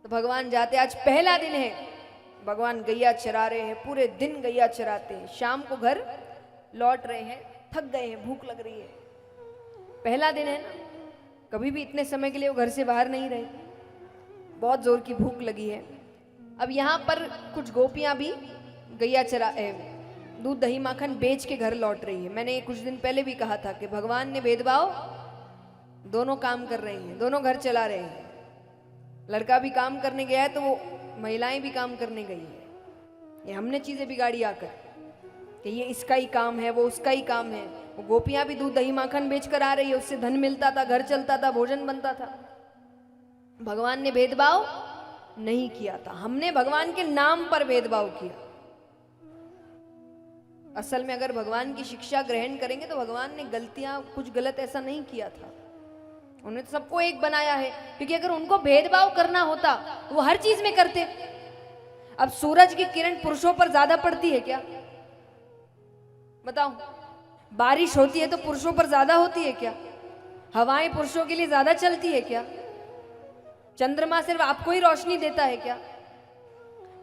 तो भगवान जाते, आज पहला दिन है, भगवान गैया चरा रहे हैं, पूरे दिन गैया चराते हैं, शाम को घर लौट रहे हैं, थक गए हैं, भूख लग रही है, पहला दिन है ना, कभी भी इतने समय के लिए वो घर से बाहर नहीं रहे, बहुत जोर की भूख लगी है। अब यहाँ पर कुछ गोपियां भी गैया चरा दूध दही माखन बेच के घर लौट रही है। मैंने कुछ दिन पहले भी कहा था कि भगवान ने भेदभाव, दोनों काम कर रहे हैं, दोनों घर चला रहे हैं, लड़का भी काम करने गया है तो वो महिलाएं भी काम करने गई है। ये हमने चीजें बिगाड़ी आकर कि ये इसका ही काम है, वो उसका ही काम है। वो गोपियां भी दूध दही माखन बेचकर आ रही है, उससे धन मिलता था, घर चलता था, भोजन बनता था। भगवान ने भेदभाव नहीं किया था, हमने भगवान के नाम पर भेदभाव किया। असल में अगर भगवान की शिक्षा ग्रहण करेंगे तो भगवान ने गलतियां, कुछ गलत ऐसा नहीं किया था, उन्होंने तो सबको एक बनाया है। क्योंकि अगर उनको भेदभाव करना होता वो हर चीज में करते। अब सूरज की किरण पुरुषों पर ज्यादा पड़ती है क्या? बताओ, बारिश होती है तो पुरुषों पर ज्यादा होती है क्या? हवाएं पुरुषों के लिए ज्यादा चलती है क्या? चंद्रमा सिर्फ आपको ही रोशनी देता है क्या?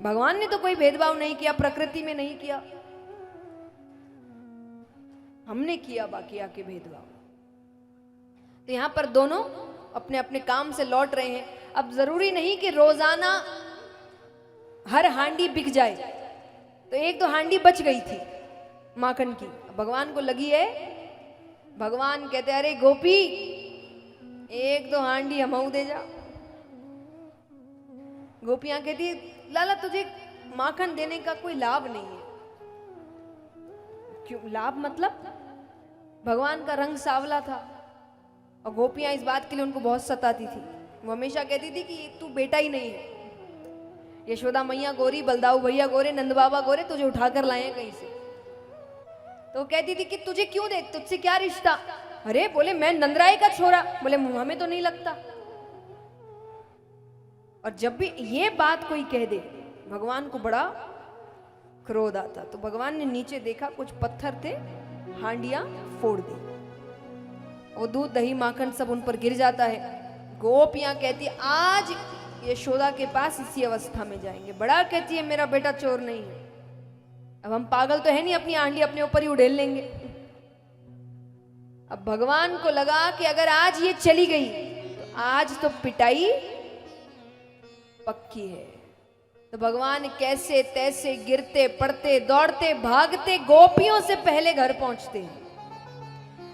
भगवान ने तो कोई भेदभाव नहीं किया, प्रकृति में नहीं किया, हमने किया बाकी आके भेदभाव। तो यहां पर दोनों अपने अपने काम से लौट रहे हैं। अब जरूरी नहीं कि रोजाना हर हांडी बिक जाए, तो एक तो हांडी बच गई थी माखन की, भगवान को लगी है। भगवान कहते अरे गोपी, एक दो हांडी हमऊ दे जा। गोपियां कहती लाला तुझे माखन देने का कोई लाभ नहीं है। क्यों लाभ? मतलब भगवान का रंग सांवला था और गोपियां इस बात के लिए उनको बहुत सताती थी। वो हमेशा कहती थी कि तू बेटा ही नहीं है, यशोदा मैया गोरी, बलदाऊ भैया गोरे, नंद बाबा गोरे, तुझे उठाकर लाए हैं कहीं से। तो कहती थी कि तुझे क्यों दे, तुझसे क्या रिश्ता? अरे बोले मैं नंदराय का छोरा, बोले हमें तो नहीं लगता। और जब भी ये बात कोई कह दे भगवान को बड़ा क्रोध आता। तो भगवान ने नीचे देखा, कुछ पत्थर थे, हांडियां फोड़ दी, वो दूध दही माखन सब उन पर गिर जाता है। गोपियां कहती आज यशोदा के पास इसी अवस्था में जाएंगे। बड़ा कहती है मेरा बेटा चोर नहीं है। अब हम पागल तो है नहीं, अपनी हांडी अपने ऊपर ही उड़ेल लेंगे। अब भगवान को लगा कि अगर आज ये चली गई तो आज तो पिटाई पक्की है। तो भगवान कैसे तैसे गिरते पड़ते दौड़ते भागते गोपियों से पहले घर पहुंचते हैं।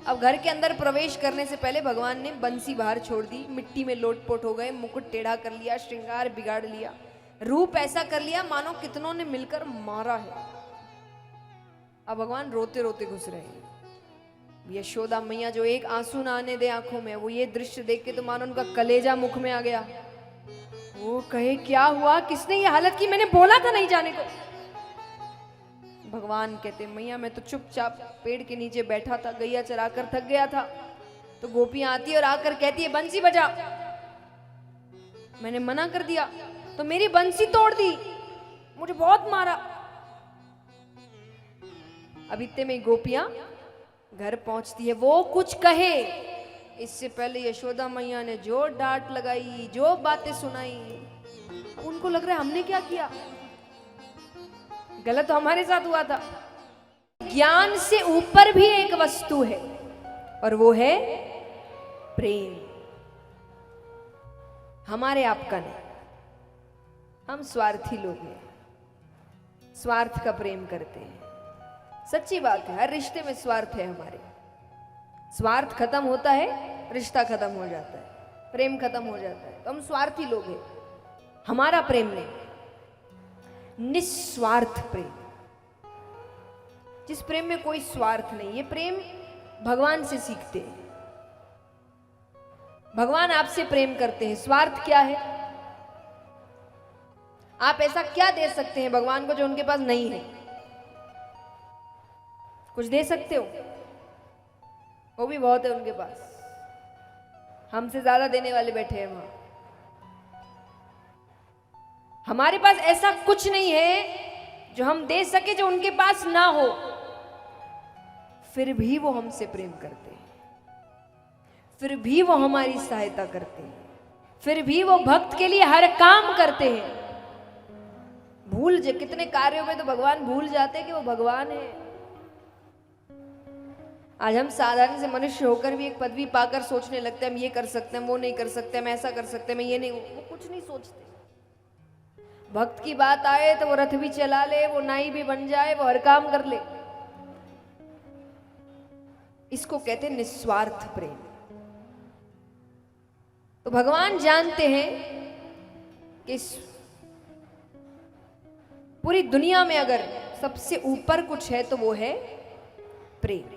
अब घर के अंदर प्रवेश करने से पहले भगवान ने बंसी बाहर छोड़ दी, मिट्टी में लोटपोट हो गए, मुकुट टेढ़ा कर लिया, श्रृंगार बिगाड़ लिया, रूप ऐसा कर लिया मानो कितनों ने मिलकर मारा है। अब भगवान रोते रोते घुस रहे हैं। यशोदा मैया जो एक आंसू ना आने दे आंखों में, वो ये दृश्य देख के तो मानो उनका कलेजा मुख में आ गया। वो कहे क्या हुआ, किसने ये हालत की, मैंने बोला था नहीं जाने को। भगवान कहते मैया मैं तो चुपचाप पेड़ के नीचे बैठा था, गैया चराकर थक गया था। तो गोपियां आती है और आकर कहती है बंसी बजा। मैंने मना कर दिया तो मेरी बंसी तोड़ दी, मुझे बहुत मारा। अब इतने में गोपियां घर पहुंचती है। वो कुछ कहे इससे पहले यशोदा मैया ने जो डांट लगाई, जो बातें सुनाई, उनको लग रहा है हमने क्या किया, गलत तो हमारे साथ हुआ था। ज्ञान से ऊपर भी एक वस्तु है और वो है प्रेम। हमारे आपका नहीं, हम स्वार्थी लोग हैं, स्वार्थ का प्रेम करते हैं। सच्ची बात है, हर रिश्ते में स्वार्थ है हमारे। स्वार्थ खत्म होता है, रिश्ता खत्म हो जाता है, प्रेम खत्म हो जाता है। तो हम स्वार्थी लोग हैं। हमारा प्रेम नहीं, निस्वार्थ प्रेम, जिस प्रेम में कोई स्वार्थ नहीं। ये प्रेम भगवान से सीखते हैं। भगवान आपसे प्रेम करते हैं। स्वार्थ क्या है? आप ऐसा क्या दे सकते हैं भगवान को जो उनके पास नहीं है? कुछ दे सकते हो? वो भी बहुत है उनके पास, हमसे ज्यादा देने वाले बैठे हैं वहां। हमारे पास ऐसा कुछ नहीं है जो हम दे सके जो उनके पास ना हो, फिर भी वो हमसे प्रेम करते हैं, फिर भी वो हमारी सहायता करते हैं, फिर भी वो भक्त के लिए हर काम करते हैं। भूल जे कितने कार्यों में तो भगवान भूल जाते हैं कि वो भगवान है। आज हम साधारण से मनुष्य होकर भी एक पदवी पाकर सोचने लगते हैं हम ये कर सकते हैं, वो नहीं कर सकते, हम ऐसा कर सकते हैं, मैं ये नहीं, वो कुछ नहीं सोचते। भक्त की बात आए तो वो रथ भी चला ले, वो नाई भी बन जाए, वो हर काम कर ले। इसको कहते हैं निस्वार्थ प्रेम। तो भगवान जानते हैं कि पूरी दुनिया में अगर सबसे ऊपर कुछ है तो वो है प्रेम।